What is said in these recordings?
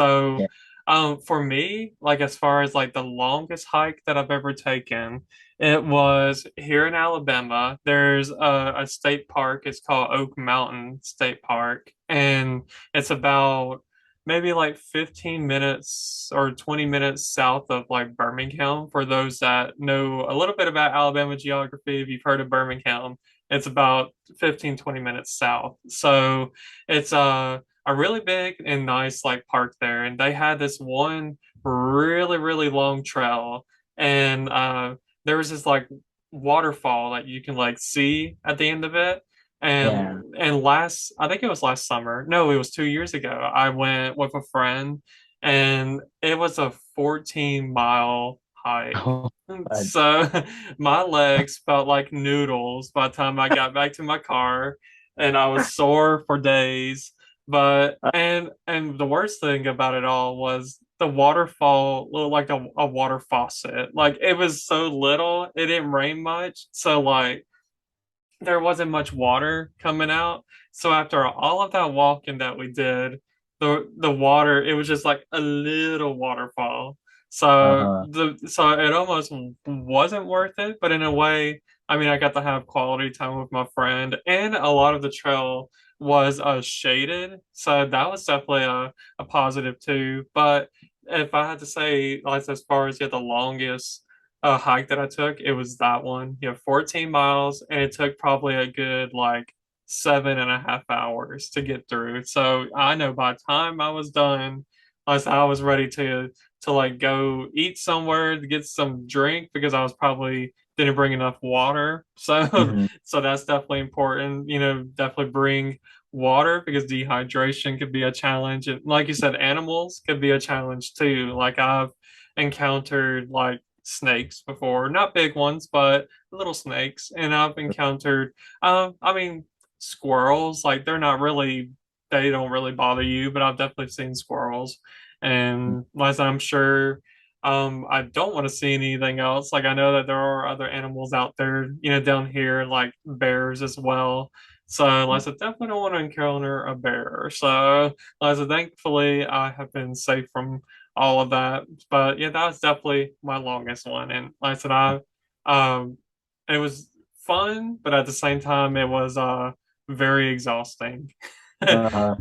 So, Yeah. for me, like as far as like the longest hike that I've ever taken, it was here in Alabama. There's a state park. It's called Oak Mountain State Park, and it's about maybe like 15 minutes or 20 minutes south of like Birmingham. For those that know a little bit about Alabama geography, if you've heard of Birmingham, it's about 15, 20 minutes south. So it's a really big and nice like park there, and they had this one really long trail, and there was this like waterfall that you can like see at the end of it. Yeah. And last, I think it was last summer. No, it was 2 years ago. I went with a friend, and it was a 14-mile hike. Oh, God. So my legs felt like noodles by the time I got back to my car, and I was sore for days. But and the worst thing about it all was the waterfall looked like a water faucet. Like it was so little, it didn't rain much. So like there wasn't much water coming out. So after all of that walking that we did, the water, it was just like a little waterfall. Uh-huh. So it almost wasn't worth it, but in a way, I mean, I got to have quality time with my friend, and a lot of the trail was shaded, so that was definitely a positive too. But if I had to say, like as far as yeah, the longest hike that I took, it was that one. 14 miles, and it took probably a good like 7.5 hours to get through. So I know by the time I was done, I was ready to like go eat somewhere to get some drink because I was probably didn't bring enough water. So Hmm. so that's definitely important. Definitely bring water because dehydration could be a challenge. And like you said, animals could be a challenge too. Like I've encountered like snakes before, not big ones, but little snakes. And I've encountered, I mean, squirrels. Like they don't really bother you, but I've definitely seen squirrels. And as I'm sure, I don't want to see anything else. Like I know that there are other animals out there, down here, like bears as well. So, like I said, definitely don't want to encounter a bear. So, like I said, thankfully, I have been safe from all of that. But yeah, that was definitely my longest one. And like I said, um, it was fun, but at the same time, it was very exhausting. Uh,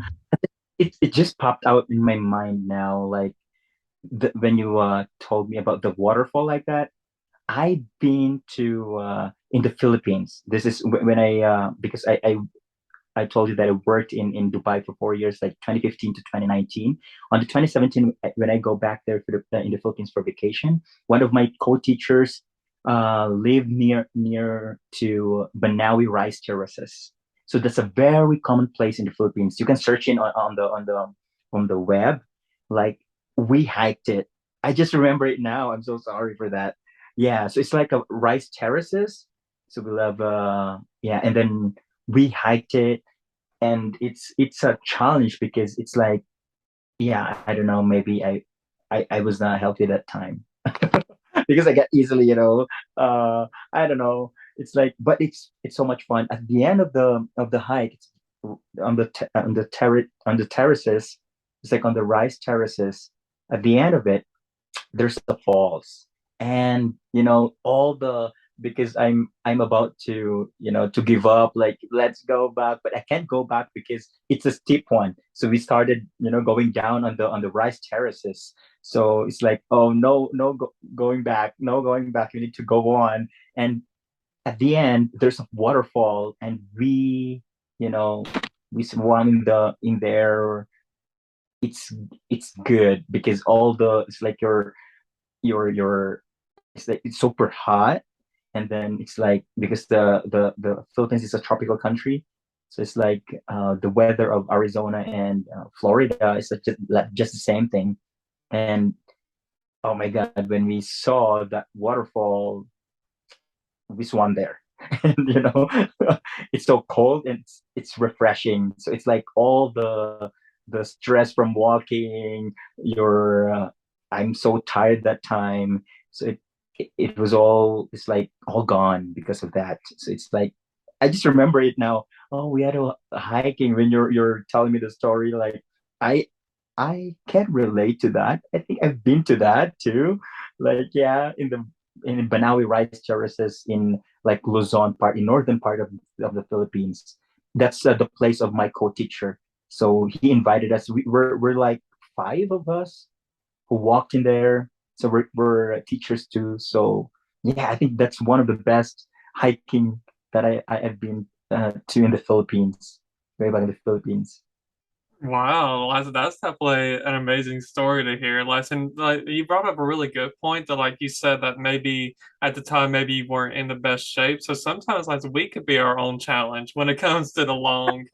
it just popped out in my mind now, like when you told me about the waterfall like that. I've been to in the Philippines. This is when I because I told you that I worked in Dubai for 4 years, like 2015 to 2019. On the 2017, when I go back there for in the Philippines for vacation, one of my co-teachers lived near to Banawi rice terraces. So that's a very common place in the Philippines. You can search in on the web. Like we hiked it. I just remember it now. I'm so sorry for that. Yeah, so it's like a rice terraces. So we love yeah, and then we hiked it, and it's a challenge because it's like, yeah, I don't know, maybe I was not healthy that time because I get easily, I don't know, it's like, but it's so much fun at the end of the hike. It's on the terraces. It's like on the rice terraces. At the end of it, there's the falls, and all the, because I'm about to to give up, like let's go back, but I can't go back because it's a steep one. So we started going down on the rice terraces. So it's like, oh no, no, going back, no going back, you need to go on. And at the end there's a waterfall, and you know we swam in there. It's good because all the, it's like your it's like it's super hot, and then it's like, because the Philippines is a tropical country, so it's like the weather of Arizona and Florida is just the same thing. And oh my God, when we saw that waterfall, we swam there. And it's so cold, and it's refreshing. So it's like all the stress from walking, your I'm so tired that time. So it was all, it's like all gone because of that. So it's like, I just remember it now. Oh, we had a hiking when you're telling me the story. Like I I can relate to that. I think I've been to that too. Like, yeah, in Banawi rice terraces in like Luzon part, in northern part of the Philippines. That's the place of my co-teacher. So he invited us. We're like five of us who walked in there. So we're teachers too. So yeah, I think that's one of the best hiking that I've been to in the Philippines, way back in the Philippines. Wow, that's definitely an amazing story to hear. Like, and like you brought up a really good point that, like you said, that maybe at the time maybe you weren't in the best shape. So sometimes, like, we could be our own challenge when it comes to the long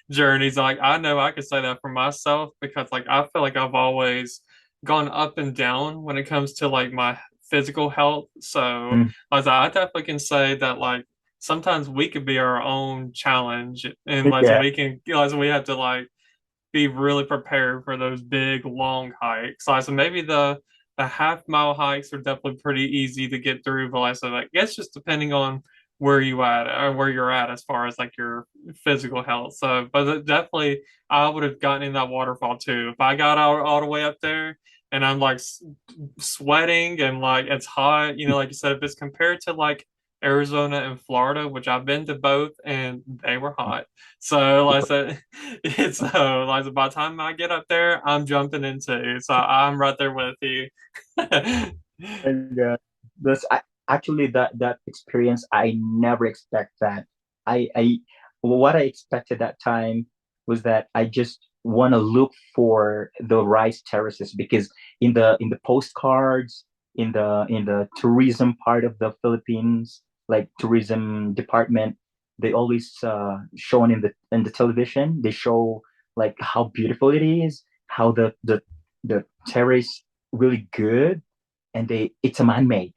journeys. Like, I know I could say that for myself because, like, I feel like I've always gone up and down when it comes to like my physical health. So, Mm, as I definitely can say that, like, sometimes we could be our own challenge, and like, so yeah, we can, you know, so we have to like be really prepared for those big long hikes. So maybe the half-mile hikes are definitely pretty easy to get through, but like, so I guess just depending on where you at or where you're at as far as like your physical health. So, but definitely I would have gotten in that waterfall too. If I got all the way up there and I'm like sweating and like it's hot, you know, like you said, if it's compared to like Arizona and Florida, which I've been to both and they were hot. So like I said, it's like by the time I get up there, I'm jumping into. So I'm right there with you. and actually that experience. I never expect that. I what I expected that time was that I just want to look for the rice terraces because in the postcards in the tourism part of the Philippines, like tourism department, they always shown in the television. They show like how beautiful it is, how the terrace really good, and they it's a man-made.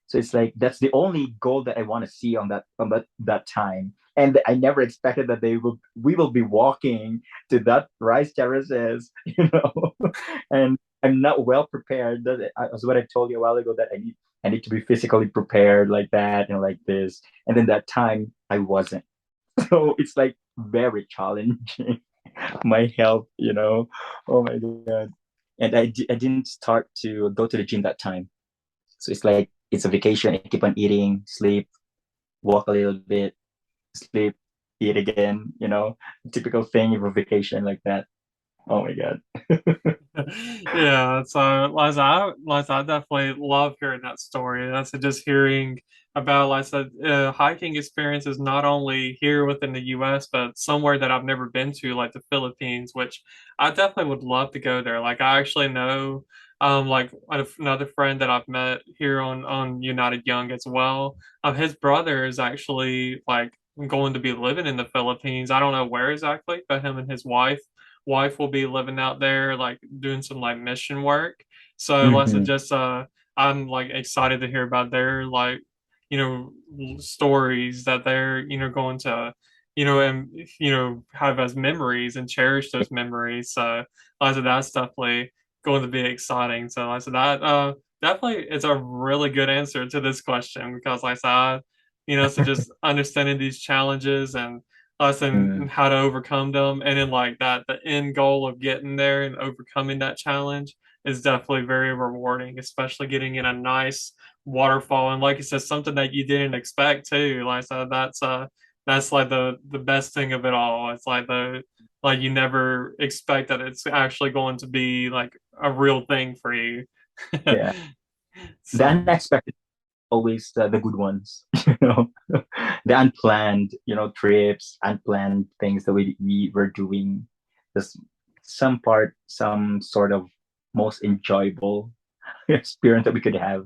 So it's like that's the only goal that I want to see on that time. And I never expected that they will we will be walking to that rice terraces, and I'm not well prepared. That's what I told you a while ago that I need to be physically prepared like that and like this. And then that time I wasn't. So it's like very challenging my health. Oh my God. And I didn't start to go to the gym that time. So it's like it's a vacation. I keep on eating, sleep, walk a little bit, sleep, eat again. Typical thing of a vacation like that. Oh my God. Yeah, so Liza, I definitely love hearing that story. That's just hearing about, like I said, hiking experiences not only here within the U.S. but somewhere that I've never been to, like the Philippines, which I definitely would love to go there. Like I actually know, like another friend that I've met here on United Young as well. His brother is actually like going to be living in the Philippines. I don't know where exactly, but him and his wife will be living out there, like doing some like mission work. So let's Hmm. just I'm like excited to hear about their like stories that they're going to and have as memories and cherish those memories. So like I said, that's definitely going to be exciting. So like I said, that definitely is a really good answer to this question because like I said, so just understanding these challenges and us and how to overcome them. And then like that, the end goal of getting there and overcoming that challenge is definitely very rewarding, especially getting in a nice waterfall. And like you said, something that you didn't expect too. Like I said, that's like the best thing of it all. It's like like you never expect that it's actually going to be like a real thing for you. Yeah. The So unexpected always the good ones, the unplanned trips, unplanned things that we were doing. This some sort of most enjoyable experience that we could have.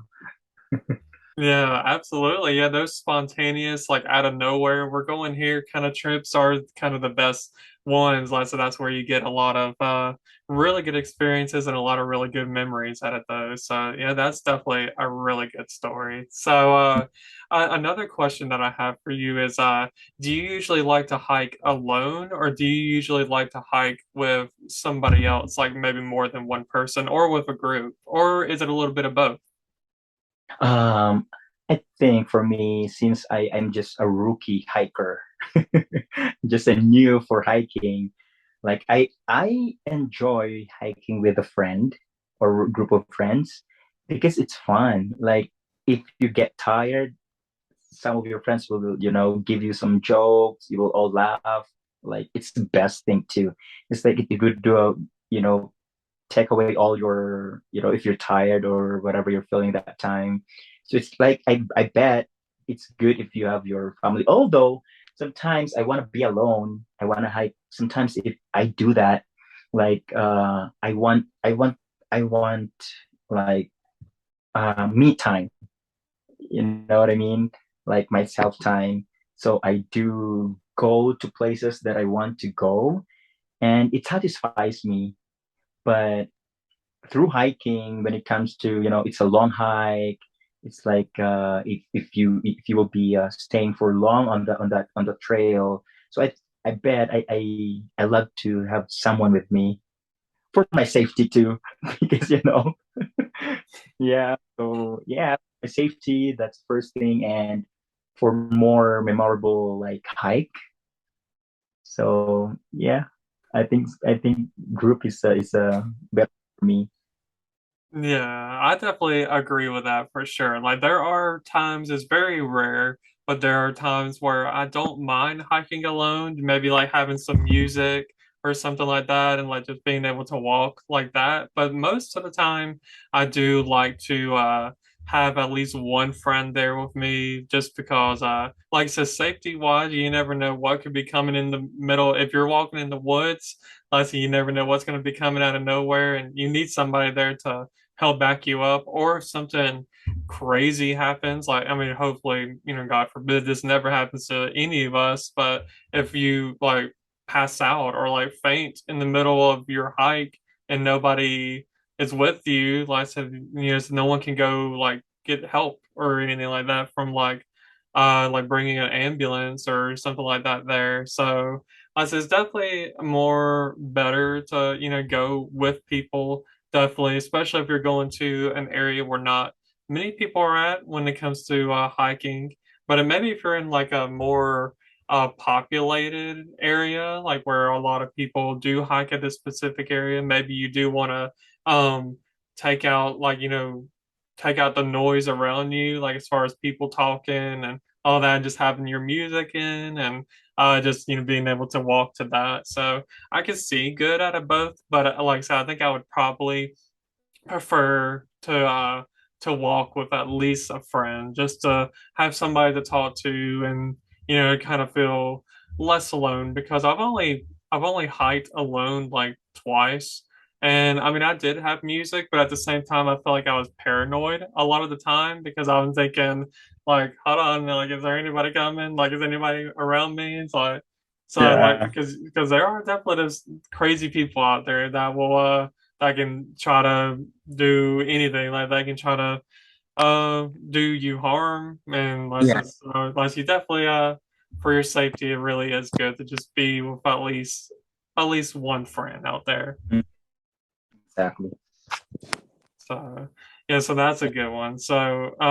yeah, absolutely. Yeah, those spontaneous, like out of nowhere, we're going here kind of trips are kind of the best ones. Like, so that's where you get a lot of really good experiences and a lot of really good memories out of those. So yeah, that's definitely a really good story. So another question that I have for you is do you usually like to hike alone or do you usually like to hike with somebody else, like maybe more than one person or with a group, or is it a little bit of both? Um, I think for me, since I'm just a rookie hiker, just a new for hiking, Like I enjoy hiking with a friend or a group of friends because it's fun. Like if you get tired, some of your friends will, give you some jokes, you will all laugh. Like it's the best thing too. It's like if you could do a, you know, take away all your, if you're tired or whatever you're feeling that time. So it's like I bet it's good if you have your family. Although sometimes I want to be alone. I want to hike. Sometimes if I do that, like I want like me time. You know what I mean? Like my self time. So I do go to places that I want to go, and it satisfies me. But through hiking, when it comes to, it's a long hike. It's like if you will be staying for long on the trail. So I bet I love to have someone with me for my safety too, because yeah. So yeah, my safety, that's first thing, and for more memorable like hike. So yeah, I think group is a better for me. Yeah, I definitely agree with that for sure. Like there are times, it's very rare, but there are times where I don't mind hiking alone, maybe like having some music or something like that and like just being able to walk like that. But most of the time I do like to have at least one friend there with me just because like I said, safety wise, you never know what could be coming in the middle. If you're walking in the woods, like I said, you never know what's going to be coming out of nowhere, and you need somebody there to help back you up, or if something crazy happens, like I mean, hopefully, God forbid this never happens to any of us, but if you like pass out or like faint in the middle of your hike and nobody is with you, like I said, so no one can go like get help or anything like that from like bringing an ambulance or something like that there. So I said it's definitely more better to, go with people. Definitely, especially if you're going to an area where not many people are at when it comes to hiking. But maybe if you're in like a more populated area, like where a lot of people do hike at this specific area, maybe you do want to take out take out the noise around you, like as far as people talking and all that, just having your music in and just being able to walk to that. So I could see good out of both, but like I said, I think I would probably prefer to walk with at least a friend, just to have somebody to talk to and kind of feel less alone because I've only hiked alone like twice. And I mean, I did have music, but at the same time, I felt like I was paranoid a lot of the time because I was thinking, like, hold on, like, is there anybody coming? Like, is anybody around me? It's like, so like, Yeah. because there are definitely those crazy people out there that will that can try to do anything. Like they can try to do you harm, and Yeah. unless you definitely for your safety, it really is good to just be with at least one friend out there. Mm, exactly. So yeah, so that's a good one. So